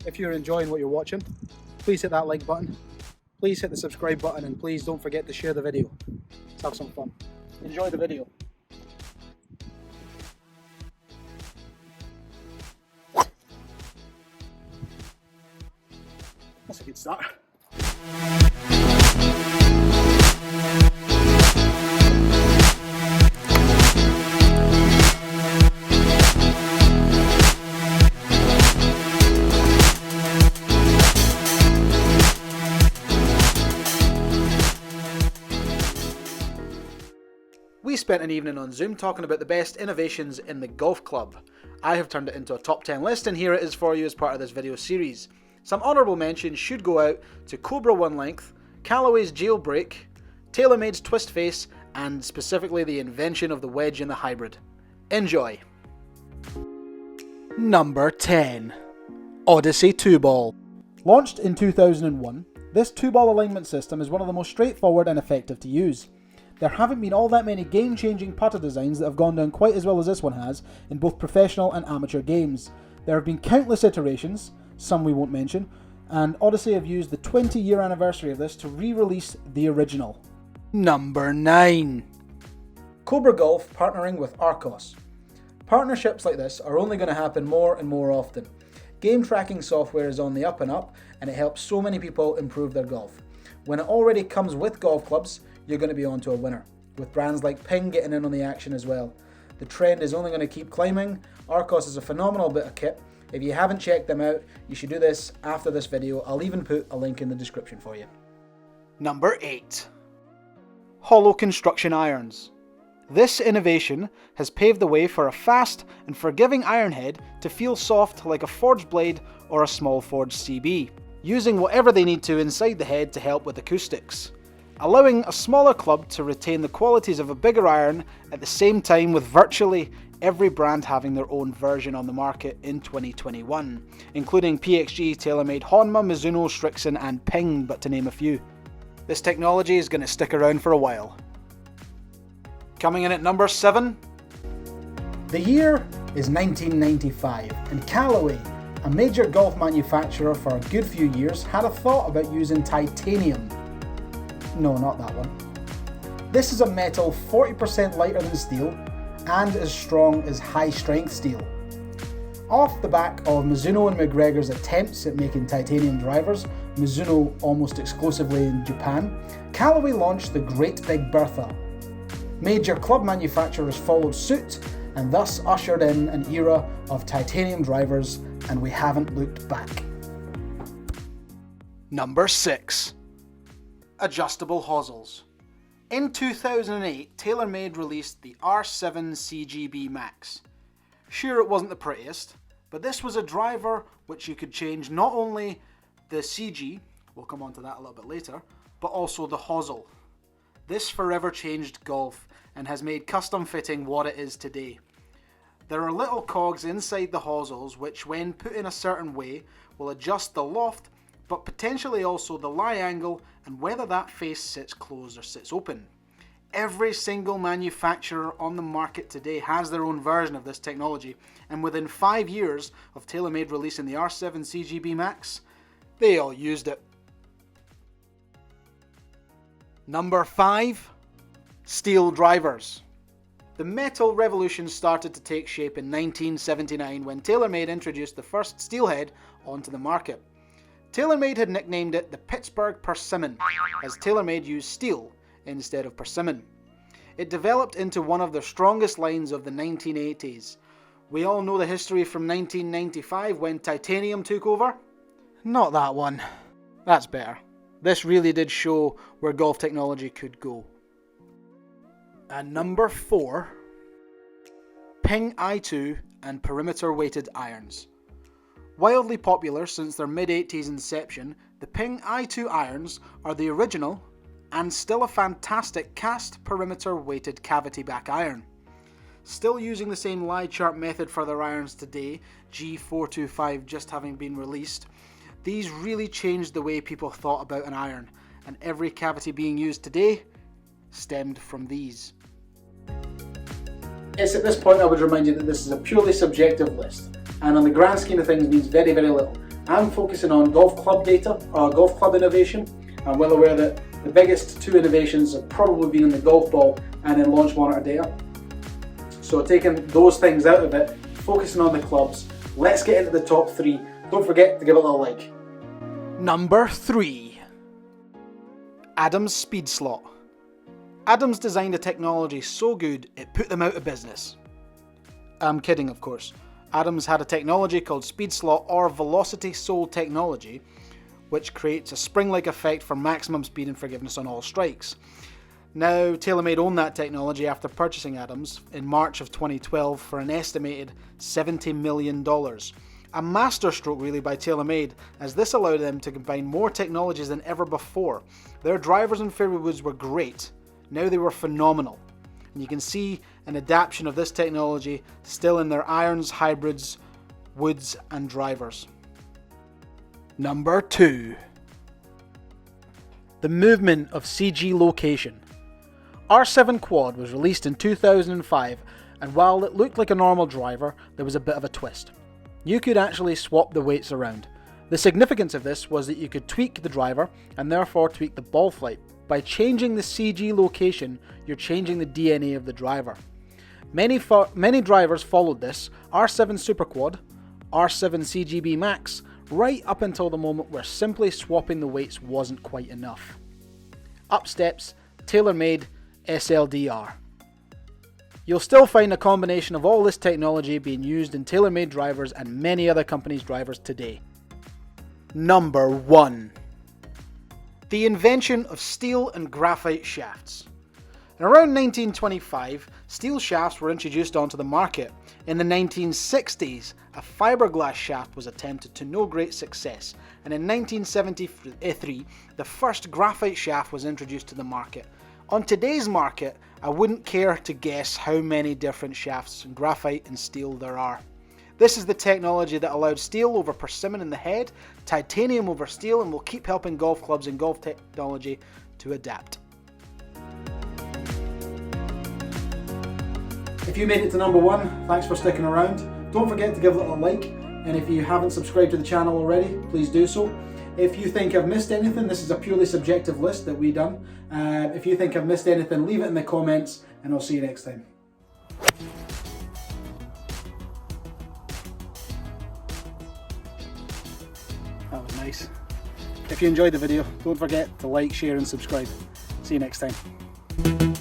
if you're enjoying what you're watching, please hit that like button, please hit the subscribe button, and please don't forget to share the video. Let's have some fun. Enjoy the video. That's a good start. We spent an evening on Zoom talking about the best innovations in the golf club. I have turned it into a top 10 list, and here it is for you as part of this video series. Some honourable mentions should go out to Cobra One Length, Callaway's Jailbreak, TAYLORMADE's Twist Face, and specifically the invention of the wedge in the hybrid. Enjoy! Number 10. Odyssey 2-Ball. Launched in 2001, this 2-ball alignment system is one of the most straightforward and effective to use. There haven't been all that many game-changing putter designs that have gone down quite as well as this one has in both professional and amateur games. There have been countless iterations, some we won't mention, and Odyssey have used the 20-year anniversary of this to re-release the original. Number 9. Cobra Golf partnering with Arccos. Partnerships like this are only going to happen more and more often. Game tracking software is on the up and up, and it helps so many people improve their golf. When it already comes with golf clubs, you're going to be on to a winner, with brands like Ping getting in on the action as well. The trend is only going to keep climbing. Arccos is a phenomenal bit of kit. If you haven't checked them out, you should do this after this video. I'll even put a link in the description for you. Number 8. Hollow construction irons. This innovation has paved the way for a fast and forgiving iron head to feel soft like a forged blade or a small forged CB, using whatever they need to inside the head to help with acoustics, allowing a smaller club to retain the qualities of a bigger iron at the same time, with virtually every brand having their own version on the market in 2021, including PXG, TaylorMade, Honma, Mizuno, Strixon and Ping, but to name a few. This technology is going to stick around for a while. Coming in at number 7. The year is 1995, and Callaway, a major golf manufacturer for a good few years, had a thought about using titanium. No, not that one. This is a metal 40% lighter than steel and as strong as high-strength steel. Off the back of Mizuno and McGregor's attempts at making titanium drivers, Mizuno almost exclusively in Japan, Callaway launched the Great Big Bertha. Major club manufacturers followed suit and thus ushered in an era of titanium drivers, and we haven't looked back. Number 6. Adjustable Hosels. In 2008, TaylorMade released the R7 CGB Max. Sure, it wasn't the prettiest, but this was a driver which you could change not only the CG, we'll come on to that a little bit later, but also the hosel. This forever changed golf and has made custom fitting what it is today. There are little cogs inside the hosels which, when put in a certain way, will adjust the loft, but potentially also the lie angle and whether that face sits closed or sits open. Every single manufacturer on the market today has their own version of this technology, and within 5 years of TaylorMade releasing the R7 CGB Max, they all used it. Number 5. Steel drivers. The metal revolution started to take shape in 1979 when TaylorMade introduced the first steelhead onto the market. TaylorMade had nicknamed it the Pittsburgh Persimmon, as TaylorMade used steel instead of persimmon. It developed into one of the strongest lines of the 1980s. We all know the history from 1995 when titanium took over. Not that one. That's better. This really did show where golf technology could go. And number 4. Ping i2 and perimeter weighted irons. Wildly popular since their mid-80s inception, the Ping i2 irons are the original and still a fantastic cast perimeter weighted cavity back iron. Still using the same lie chart method for their irons today, G425 just having been released, these really changed the way people thought about an iron, and every cavity being used today stemmed from these. It's at this point I would remind you that this is a purely subjective list, and on the grand scheme of things means very, very little. I'm focusing on golf club data, golf club innovation. I'm well aware that the biggest two innovations have probably been in the golf ball and in launch monitor data. So taking those things out of it, focusing on the clubs, let's get into the top 3. Don't forget to give it a little like. Number 3. Adams Speed Slot. Adams designed a technology so good it put them out of business. I'm kidding, of course. Adams had a technology called Speed Slot or Velocity Sole technology, which creates a spring-like effect for maximum speed and forgiveness on all strikes. Now, TaylorMade owned that technology after purchasing Adams in March of 2012 for an estimated $70 million. A masterstroke really by TaylorMade, as this allowed them to combine more technologies than ever before. Their drivers and fairway woods were great. Now they were phenomenal. And you can see an adaptation of this technology still in their irons, hybrids, woods and drivers. Number 2. The movement of CG location. R7 Quad was released in 2005, and while it looked like a normal driver, there was a bit of a twist. You could actually swap the weights around. The significance of this was that you could tweak the driver and therefore tweak the ball flight. By changing the CG location, you're changing the DNA of the driver. Many drivers followed this, R7 Super Quad, R7 CGB Max, right up until the moment where simply swapping the weights wasn't quite enough. Up steps TaylorMade SLDR. You'll still find a combination of all this technology being used in TaylorMade drivers and many other companies' drivers today. Number 1. The invention of steel and graphite shafts. In around 1925, steel shafts were introduced onto the market. In the 1960s, a fiberglass shaft was attempted to no great success, and in 1973, the first graphite shaft was introduced to the market. On today's market, I wouldn't care to guess how many different shafts in graphite and steel there are. This is the technology that allowed steel over persimmon in the head, titanium over steel, and will keep helping golf clubs and golf technology to adapt. If you made it to number 1, thanks for sticking around. Don't forget to give it a like, and if you haven't subscribed to the channel already, please do so. If you think I've missed anything, this is a purely subjective list that we've done. If you think I've missed anything, leave it in the comments, and I'll see you next time. That was nice. If you enjoyed the video, don't forget to like, share and subscribe. See you next time.